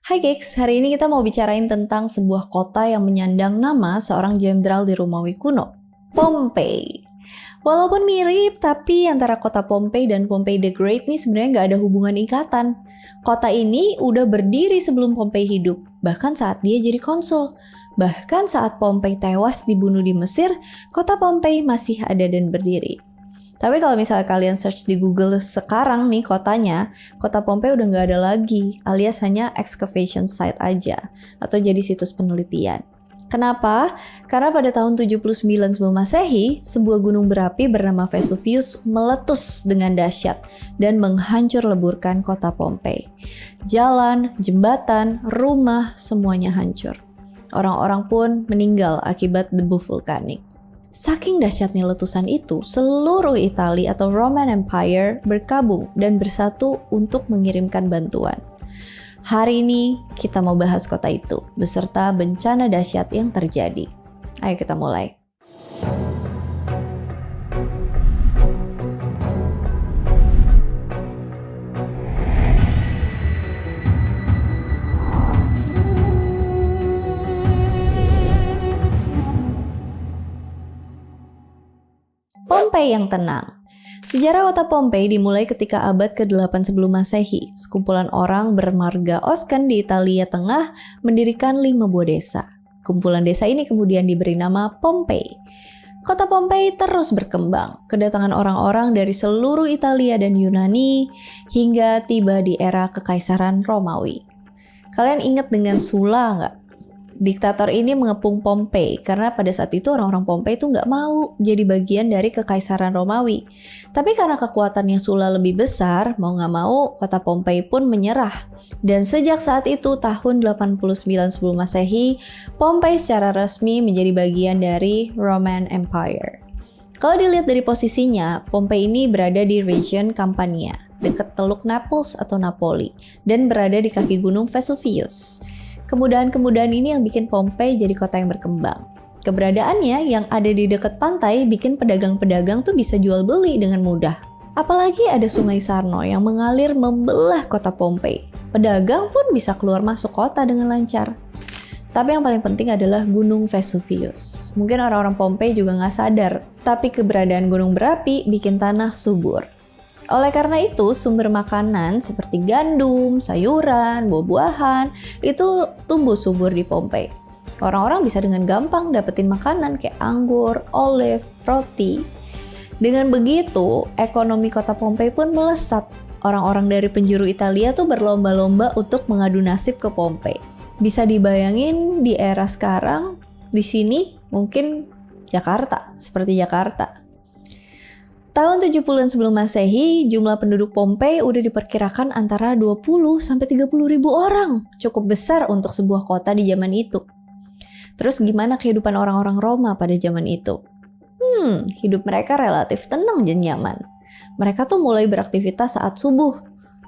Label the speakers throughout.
Speaker 1: Hai Geeks, hari ini kita mau bicarain tentang sebuah kota yang menyandang nama seorang jenderal di Romawi kuno, Pompei. Walaupun mirip, tapi antara kota Pompei dan Pompei the Great nih sebenarnya nggak ada hubungan ikatan. Kota ini udah berdiri sebelum Pompei hidup, bahkan saat dia jadi konsul. Bahkan saat Pompei tewas dibunuh di Mesir, kota Pompei masih ada dan berdiri. Tapi kalau misalnya kalian search di Google sekarang nih kotanya, kota Pompei udah nggak ada lagi, alias hanya excavation site aja, atau jadi situs penelitian. Kenapa? Karena pada tahun 79 sebelum Masehi, sebuah gunung berapi bernama Vesuvius meletus dengan dahsyat dan menghancur leburkan kota Pompei. Jalan, jembatan, rumah, semuanya hancur. Orang-orang pun meninggal akibat debu vulkanik. Saking dahsyatnya letusan itu, seluruh Italia atau Roman Empire berkabung dan bersatu untuk mengirimkan bantuan. Hari ini kita mau bahas kota itu beserta bencana dahsyat yang terjadi. Ayo kita mulai. Pompei yang tenang. Sejarah kota Pompei dimulai ketika abad ke-8 sebelum Masehi. Sekumpulan orang bermarga Oscan di Italia Tengah mendirikan 5 buah desa. Kumpulan desa ini kemudian diberi nama Pompei. Kota Pompei terus berkembang. Kedatangan orang-orang dari seluruh Italia dan Yunani hingga tiba di era Kekaisaran Romawi. Kalian ingat dengan Sulla nggak? Diktator ini mengepung Pompei karena pada saat itu orang-orang Pompei itu nggak mau jadi bagian dari Kekaisaran Romawi. Tapi karena kekuatannya Sulla lebih besar, mau nggak mau kota Pompei pun menyerah. Dan sejak saat itu tahun 89 sebelum Masehi, Pompei secara resmi menjadi bagian dari Roman Empire. Kalau dilihat dari posisinya, Pompei ini berada di region Campania, dekat Teluk Naples atau Napoli, dan berada di kaki gunung Vesuvius. Kemudahan-kemudahan ini yang bikin Pompei jadi kota yang berkembang. Keberadaannya yang ada di dekat pantai bikin pedagang-pedagang tuh bisa jual beli dengan mudah. Apalagi ada sungai Sarno yang mengalir membelah kota Pompei. Pedagang pun bisa keluar masuk kota dengan lancar. Tapi yang paling penting adalah Gunung Vesuvius. Mungkin orang-orang Pompei juga nggak sadar, tapi keberadaan gunung berapi bikin tanah subur. Oleh karena itu, sumber makanan seperti gandum, sayuran, buah-buahan itu tumbuh subur di Pompei. Orang-orang bisa dengan gampang dapetin makanan kayak anggur, olive, roti. Dengan begitu, ekonomi kota Pompei pun melesat. Orang-orang dari penjuru Italia tuh berlomba-lomba untuk mengadu nasib ke Pompei. Bisa dibayangin di era sekarang, di sini mungkin Jakarta, seperti Jakarta. Tahun 70-an sebelum Masehi, jumlah penduduk Pompei udah diperkirakan antara 20 sampai 30 ribu orang. Cukup besar untuk sebuah kota di zaman itu. Terus gimana kehidupan orang-orang Roma pada zaman itu? Hidup mereka relatif tenang dan nyaman. Mereka tuh mulai beraktivitas saat subuh,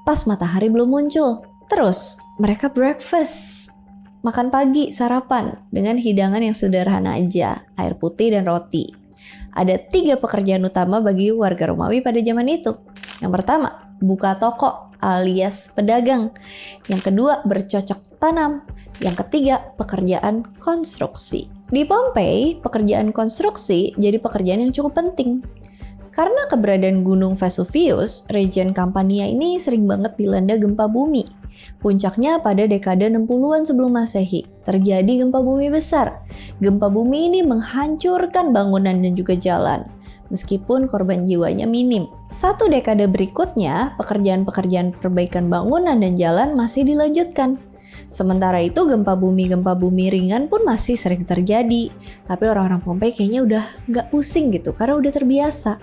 Speaker 1: pas matahari belum muncul. Terus mereka breakfast, makan pagi, sarapan, dengan hidangan yang sederhana aja, air putih dan roti. Ada 3 pekerjaan utama bagi warga Romawi pada zaman itu. Yang pertama, buka toko alias pedagang. Yang kedua, bercocok tanam. Yang ketiga, pekerjaan konstruksi. Di Pompei, pekerjaan konstruksi jadi pekerjaan yang cukup penting. Karena keberadaan Gunung Vesuvius, region Campania ini sering banget dilanda gempa bumi. Puncaknya pada dekade 60-an sebelum Masehi, terjadi gempa bumi besar. Gempa bumi ini menghancurkan bangunan dan juga jalan, meskipun korban jiwanya minim. 1 dekade berikutnya, pekerjaan-pekerjaan perbaikan bangunan dan jalan masih dilanjutkan. Sementara itu gempa bumi ringan pun masih sering terjadi. Tapi orang-orang Pompei kayaknya udah nggak pusing gitu, karena udah terbiasa.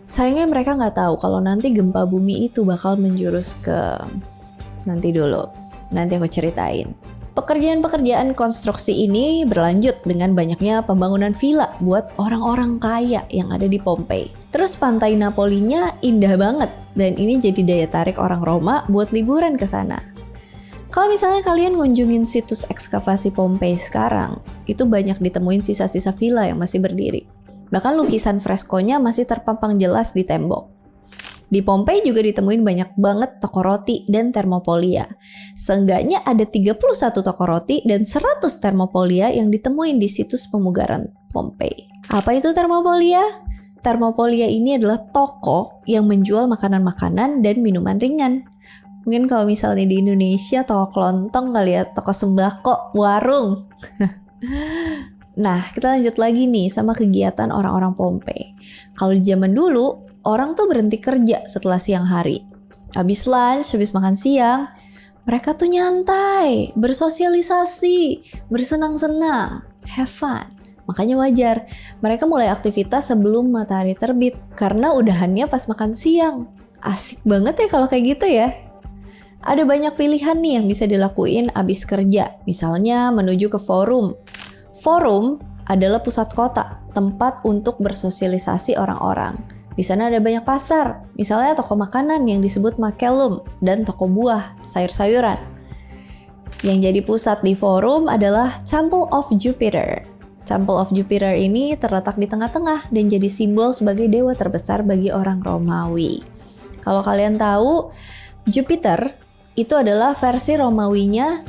Speaker 1: Sayangnya mereka nggak tahu kalau nanti gempa bumi itu bakal menjurus ke... Nanti aku ceritain. Pekerjaan-pekerjaan konstruksi ini berlanjut dengan banyaknya pembangunan villa buat orang-orang kaya yang ada di Pompei. Terus pantai Napolinya indah banget, dan ini jadi daya tarik orang Roma buat liburan ke sana. Kalau misalnya kalian ngunjungin situs ekskavasi Pompei sekarang, itu banyak ditemuin sisa-sisa villa yang masih berdiri. Bahkan lukisan freskonya masih terpampang jelas di tembok. Di Pompei juga ditemuin banyak banget toko roti dan termopolia. Seenggaknya ada 31 toko roti dan 100 termopolia yang ditemuin di situs pemugaran Pompei. Apa itu termopolia? Termopolia ini adalah toko yang menjual makanan-makanan dan minuman ringan. Mungkin kalau misalnya di Indonesia toko kelontong kali ya, toko sembako, warung. Nah, kita lanjut lagi nih sama kegiatan orang-orang Pompei. Kalau di zaman dulu, orang tuh berhenti kerja setelah siang hari. Habis lunch, habis makan siang, mereka tuh nyantai, bersosialisasi, bersenang-senang, have fun. Makanya wajar, mereka mulai aktivitas sebelum matahari terbit karena udahannya pas makan siang. Asik banget ya kalau kayak gitu ya. Ada banyak pilihan nih yang bisa dilakuin abis kerja, misalnya menuju ke forum. Forum adalah pusat kota, tempat untuk bersosialisasi orang-orang. Di sana ada banyak pasar, misalnya toko makanan yang disebut Macellum dan toko buah, sayur-sayuran. Yang jadi pusat di forum adalah Temple of Jupiter. Temple of Jupiter ini terletak di tengah-tengah dan jadi simbol sebagai dewa terbesar bagi orang Romawi. Kalau kalian tahu, Jupiter itu adalah versi Romawinya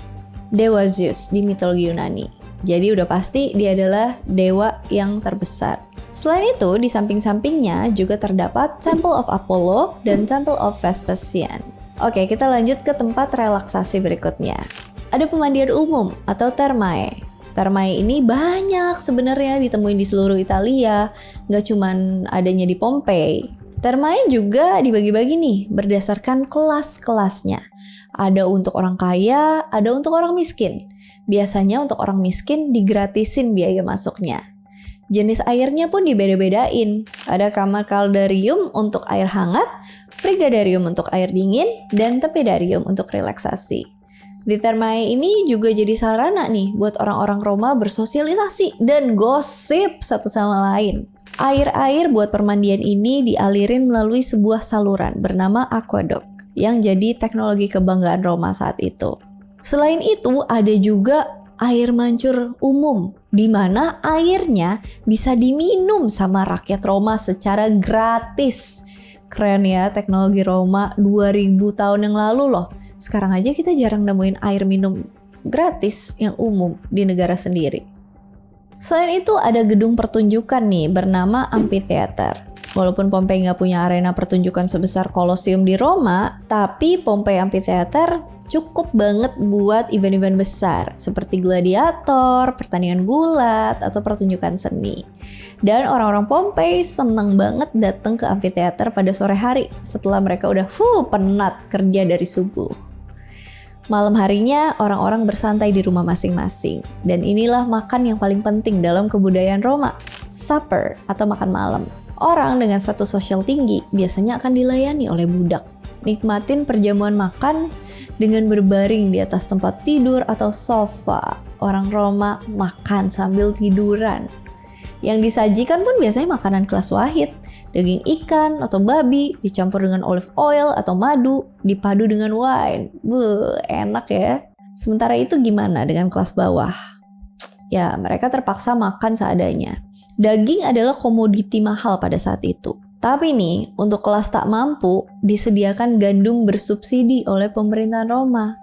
Speaker 1: dewa Zeus di mitologi Yunani. Jadi udah pasti dia adalah dewa yang terbesar. Selain itu, di samping-sampingnya juga terdapat Temple of Apollo dan Temple of Vespasian. Oke, kita lanjut ke tempat relaksasi berikutnya. Ada pemandian umum atau termae. Termae ini banyak sebenarnya ditemuin di seluruh Italia, nggak cuman adanya di Pompei. Termae juga dibagi-bagi nih berdasarkan kelas-kelasnya. Ada untuk orang kaya, ada untuk orang miskin. Biasanya untuk orang miskin digratisin biaya masuknya. Jenis airnya pun dibeda-bedain. Ada kamar kaldarium untuk air hangat, frigidarium untuk air dingin, dan tepidarium untuk relaksasi. Di termae ini juga jadi sarana nih buat orang-orang Roma bersosialisasi dan gosip satu sama lain. Air-air buat permandian ini dialirin melalui sebuah saluran bernama aqueduct yang jadi teknologi kebanggaan Roma saat itu. Selain itu ada juga air mancur umum, di mana airnya bisa diminum sama rakyat Roma secara gratis. Keren ya teknologi Roma 2000 tahun yang lalu loh. Sekarang aja kita jarang nemuin air minum gratis yang umum di negara sendiri. Selain itu ada gedung pertunjukan nih bernama amphitheater. Walaupun Pompei nggak punya arena pertunjukan sebesar Colosseum di Roma, tapi Pompei Amphitheater cukup banget buat event-event besar seperti gladiator, pertandingan gulat, atau pertunjukan seni. Dan orang-orang Pompei senang banget datang ke amphitheater pada sore hari setelah mereka udah penat kerja dari subuh. Malam harinya orang-orang bersantai di rumah masing-masing. Dan inilah makan yang paling penting dalam kebudayaan Roma, supper atau makan malam. Orang dengan status sosial tinggi biasanya akan dilayani oleh budak. Nikmatin perjamuan makan dengan berbaring di atas tempat tidur atau sofa. Orang Roma makan sambil tiduran. Yang disajikan pun biasanya makanan kelas wahid. Daging ikan atau babi dicampur dengan olive oil atau madu, dipadu dengan wine. Enak ya. Sementara itu gimana dengan kelas bawah? Ya, mereka terpaksa makan seadanya. Daging adalah komoditi mahal pada saat itu. Tapi nih, untuk kelas tak mampu, disediakan gandum bersubsidi oleh pemerintahan Roma.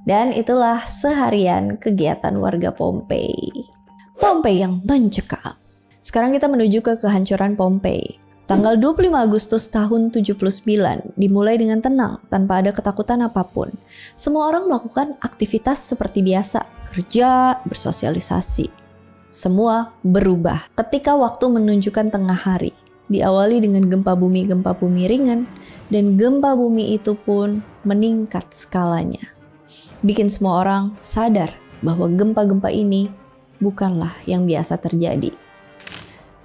Speaker 1: Dan itulah seharian kegiatan warga Pompei. Pompei yang mencekam. Sekarang kita menuju ke kehancuran Pompei. Tanggal 25 Agustus tahun 79 dimulai dengan tenang tanpa ada ketakutan apapun. Semua orang melakukan aktivitas seperti biasa, kerja, bersosialisasi. Semua berubah ketika waktu menunjukkan tengah hari. Diawali dengan gempa bumi ringan dan gempa bumi itu pun meningkat skalanya. Bikin semua orang sadar bahwa gempa-gempa ini bukanlah yang biasa terjadi.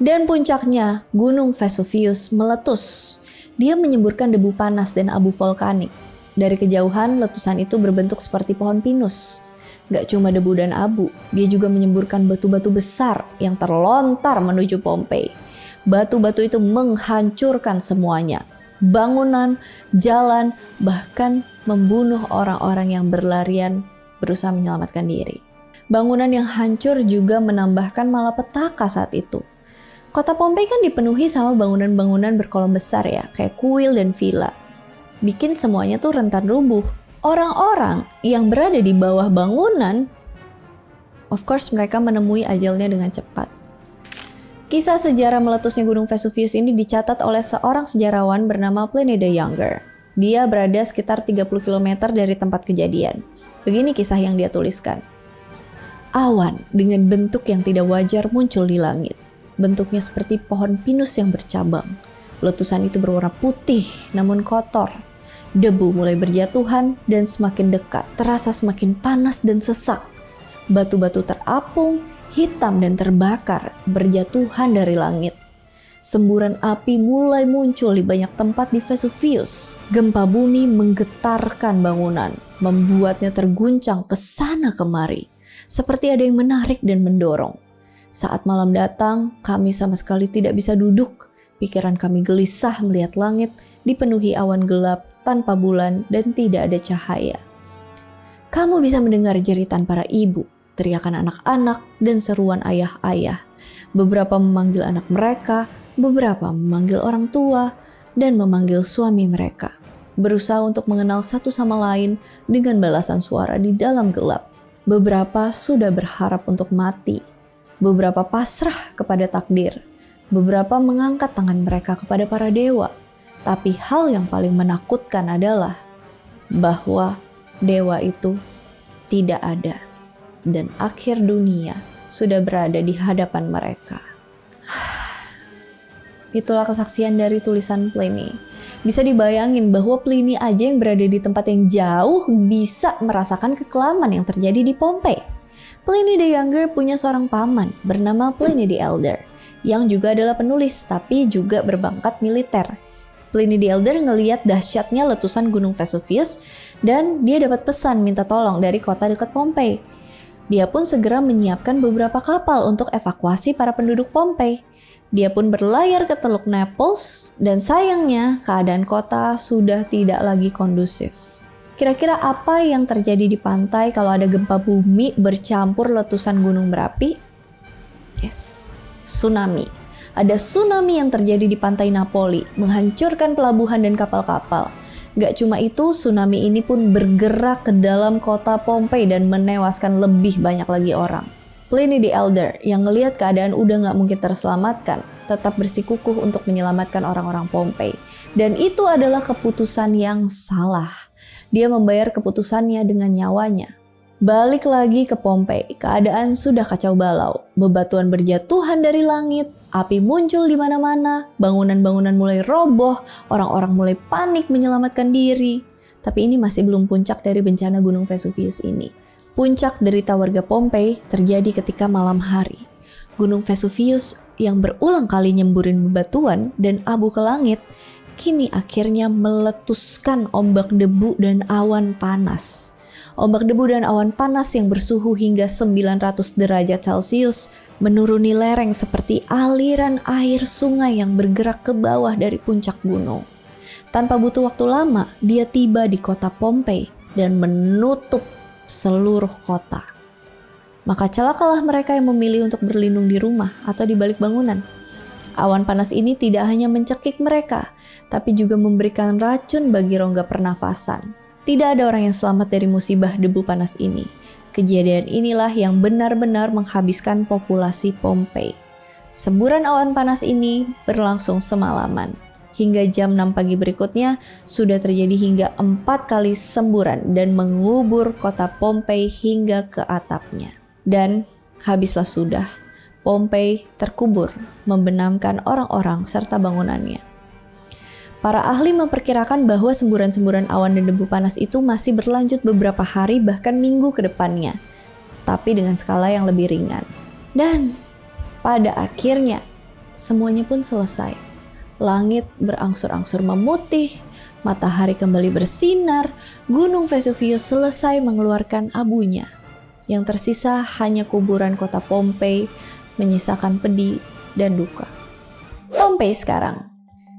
Speaker 1: Dan puncaknya, Gunung Vesuvius meletus. Dia menyemburkan debu panas dan abu vulkanik. Dari kejauhan, letusan itu berbentuk seperti pohon pinus. Gak cuma debu dan abu, dia juga menyemburkan batu-batu besar yang terlontar menuju Pompei. Batu-batu itu menghancurkan semuanya. Bangunan, jalan, bahkan membunuh orang-orang yang berlarian berusaha menyelamatkan diri. Bangunan yang hancur juga menambahkan malapetaka saat itu. Kota Pompei kan dipenuhi sama bangunan-bangunan berkolom besar ya, kayak kuil dan villa. Bikin semuanya tuh rentan rubuh. Orang-orang yang berada di bawah bangunan, of course mereka menemui ajalnya dengan cepat. Kisah sejarah meletusnya Gunung Vesuvius ini dicatat oleh seorang sejarawan bernama Pliny the Younger. Dia berada sekitar 30 km dari tempat kejadian. Begini kisah yang dia tuliskan. Awan dengan bentuk yang tidak wajar muncul di langit. Bentuknya seperti pohon pinus yang bercabang. Letusan itu berwarna putih namun kotor. Debu mulai berjatuhan dan semakin dekat, terasa semakin panas dan sesak. Batu-batu terapung, hitam dan terbakar berjatuhan dari langit. Semburan api mulai muncul di banyak tempat di Vesuvius. Gempa bumi menggetarkan bangunan, membuatnya terguncang ke sana kemari, seperti ada yang menarik dan mendorong. Saat malam datang, kami sama sekali tidak bisa duduk. Pikiran kami gelisah melihat langit dipenuhi awan gelap tanpa bulan dan tidak ada cahaya. Kamu bisa mendengar jeritan para ibu, teriakan anak-anak, dan seruan ayah-ayah. Beberapa memanggil anak mereka, beberapa memanggil orang tua, dan memanggil suami mereka. Berusaha untuk mengenal satu sama lain dengan balasan suara di dalam gelap. Beberapa sudah berharap untuk mati. Beberapa pasrah kepada takdir. Beberapa mengangkat tangan mereka kepada para dewa. Tapi hal yang paling menakutkan adalah bahwa dewa itu tidak ada. Dan akhir dunia sudah berada di hadapan mereka. Itulah kesaksian dari tulisan Pliny. Bisa dibayangin bahwa Pliny aja yang berada di tempat yang jauh bisa merasakan kekelaman yang terjadi di Pompei. Pliny the Younger punya seorang paman bernama Pliny the Elder yang juga adalah penulis tapi juga berbangkat militer. Pliny the Elder ngelihat dahsyatnya letusan Gunung Vesuvius dan dia dapat pesan minta tolong dari kota dekat Pompei. Dia pun segera menyiapkan beberapa kapal untuk evakuasi para penduduk Pompei. Dia pun berlayar ke Teluk Naples dan sayangnya keadaan kota sudah tidak lagi kondusif. Kira-kira apa yang terjadi di pantai kalau ada gempa bumi bercampur letusan gunung berapi? Yes, tsunami. Ada tsunami yang terjadi di pantai Napoli, menghancurkan pelabuhan dan kapal-kapal. Gak cuma itu, tsunami ini pun bergerak ke dalam kota Pompei dan menewaskan lebih banyak lagi orang. Pliny the Elder yang ngelihat keadaan udah gak mungkin terselamatkan, tetap bersikukuh untuk menyelamatkan orang-orang Pompei. Dan itu adalah keputusan yang salah. Dia membayar keputusannya dengan nyawanya. Balik lagi ke Pompei, keadaan sudah kacau balau. Bebatuan berjatuhan dari langit, api muncul di mana-mana, bangunan-bangunan mulai roboh, orang-orang mulai panik menyelamatkan diri. Tapi ini masih belum puncak dari bencana Gunung Vesuvius ini. Puncak derita warga Pompei terjadi ketika malam hari. Gunung Vesuvius yang berulang kali nyemburin bebatuan dan abu ke langit, kini akhirnya meletuskan ombak debu dan awan panas. Ombak debu dan awan panas yang bersuhu hingga 900 derajat Celcius menuruni lereng seperti aliran air sungai yang bergerak ke bawah dari puncak gunung. Tanpa butuh waktu lama, dia tiba di kota Pompei dan menutup seluruh kota. Maka celakalah mereka yang memilih untuk berlindung di rumah atau di balik bangunan. Awan panas ini tidak hanya mencekik mereka, tapi juga memberikan racun bagi rongga pernafasan. Tidak ada orang yang selamat dari musibah debu panas ini. Kejadian inilah yang benar-benar menghabiskan populasi Pompei. Semburan awan panas ini berlangsung semalaman. Hingga jam 6 pagi berikutnya, sudah terjadi hingga 4 kali semburan dan mengubur kota Pompei hingga ke atapnya. Dan habislah sudah. Pompei terkubur, membenamkan orang-orang serta bangunannya. Para ahli memperkirakan bahwa semburan-semburan awan dan debu panas itu masih berlanjut beberapa hari bahkan minggu ke depannya, tapi dengan skala yang lebih ringan. Dan pada akhirnya, semuanya pun selesai. Langit berangsur-angsur memutih, matahari kembali bersinar, Gunung Vesuvius selesai mengeluarkan abunya. Yang tersisa hanya kuburan kota Pompei, menyisakan pedih dan duka. Pompei sekarang.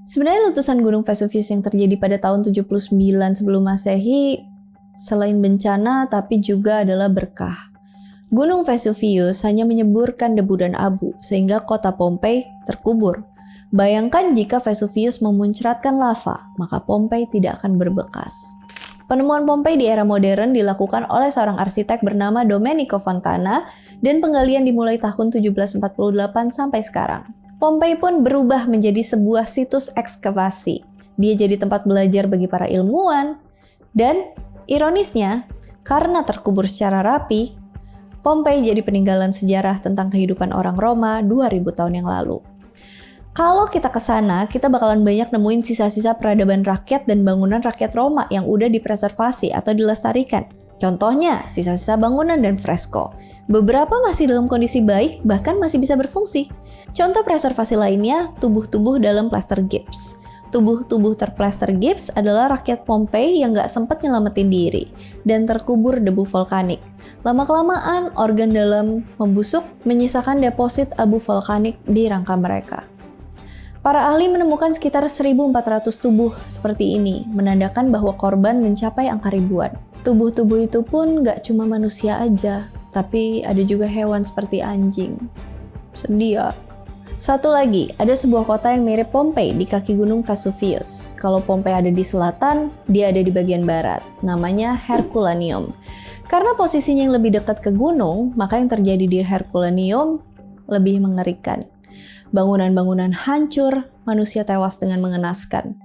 Speaker 1: Sebenarnya letusan Gunung Vesuvius yang terjadi pada tahun 79 sebelum Masehi selain bencana tapi juga adalah berkah. Gunung Vesuvius hanya menyeburkan debu dan abu sehingga kota Pompei terkubur. Bayangkan jika Vesuvius memuncratkan lava, maka Pompei tidak akan berbekas. Penemuan Pompei di era modern dilakukan oleh seorang arsitek bernama Domenico Fontana dan penggalian dimulai tahun 1748 sampai sekarang. Pompei pun berubah menjadi sebuah situs ekskavasi. Dia jadi tempat belajar bagi para ilmuwan dan ironisnya, karena terkubur secara rapi, Pompei jadi peninggalan sejarah tentang kehidupan orang Roma 2000 tahun yang lalu. Kalau kita ke sana, kita bakalan banyak nemuin sisa-sisa peradaban rakyat dan bangunan rakyat Roma yang udah dipreservasi atau dilestarikan. Contohnya, sisa-sisa bangunan dan fresko. Beberapa masih dalam kondisi baik, bahkan masih bisa berfungsi. Contoh preservasi lainnya, tubuh-tubuh dalam plaster gips. Tubuh-tubuh terplaster gips adalah rakyat Pompei yang gak sempat nyelamatin diri dan terkubur debu vulkanik. Lama-kelamaan, organ dalam membusuk menyisakan deposit abu vulkanik di rangka mereka. Para ahli menemukan sekitar 1.400 tubuh seperti ini, menandakan bahwa korban mencapai angka ribuan. Tubuh-tubuh itu pun gak cuma manusia aja, tapi ada juga hewan seperti anjing. Sedih ya. Satu lagi, ada sebuah kota yang mirip Pompei di kaki gunung Vesuvius. Kalau Pompei ada di selatan, dia ada di bagian barat. Namanya Herculaneum. Karena posisinya yang lebih dekat ke gunung, maka yang terjadi di Herculaneum lebih mengerikan. Bangunan-bangunan hancur, manusia tewas dengan mengenaskan.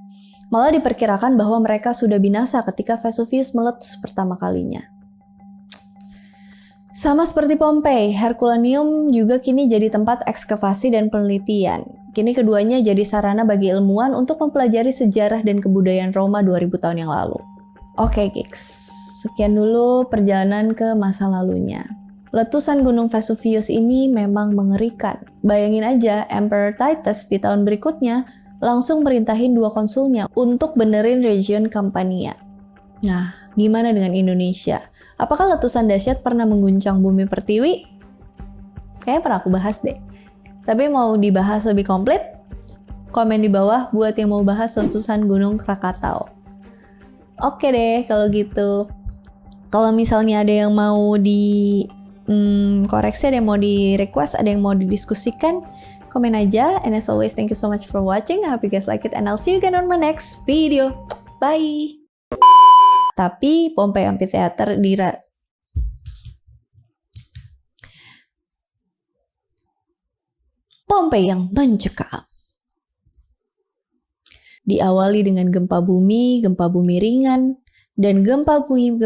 Speaker 1: Malah diperkirakan bahwa mereka sudah binasa ketika Vesuvius meletus pertama kalinya. Sama seperti Pompei, Herculaneum juga kini jadi tempat ekskavasi dan penelitian. Kini keduanya jadi sarana bagi ilmuwan untuk mempelajari sejarah dan kebudayaan Roma 2000 tahun yang lalu. Oke, Geeks. Sekian dulu perjalanan ke masa lalunya. Letusan Gunung Vesuvius ini memang mengerikan. Bayangin aja, Emperor Titus di tahun berikutnya langsung merintahin 2 konsulnya untuk benerin region Campania. Nah, gimana dengan Indonesia? Apakah letusan dahsyat pernah mengguncang bumi pertiwi? Kayaknya pernah aku bahas deh. Tapi mau dibahas lebih komplit? Komen di bawah buat yang mau bahas letusan Gunung Krakatau. Oke deh, kalau gitu. Kalau misalnya ada yang mau koreksi, ada yang mau di request, ada yang mau didiskusikan, komen aja. And as always, thank you so much for watching. I hope you guys like it and I'll see you again on my next video. Bye! Tapi Pompei Amphitheater Pompei yang mencekam. Diawali dengan gempa bumi ringan, dan gempa bumi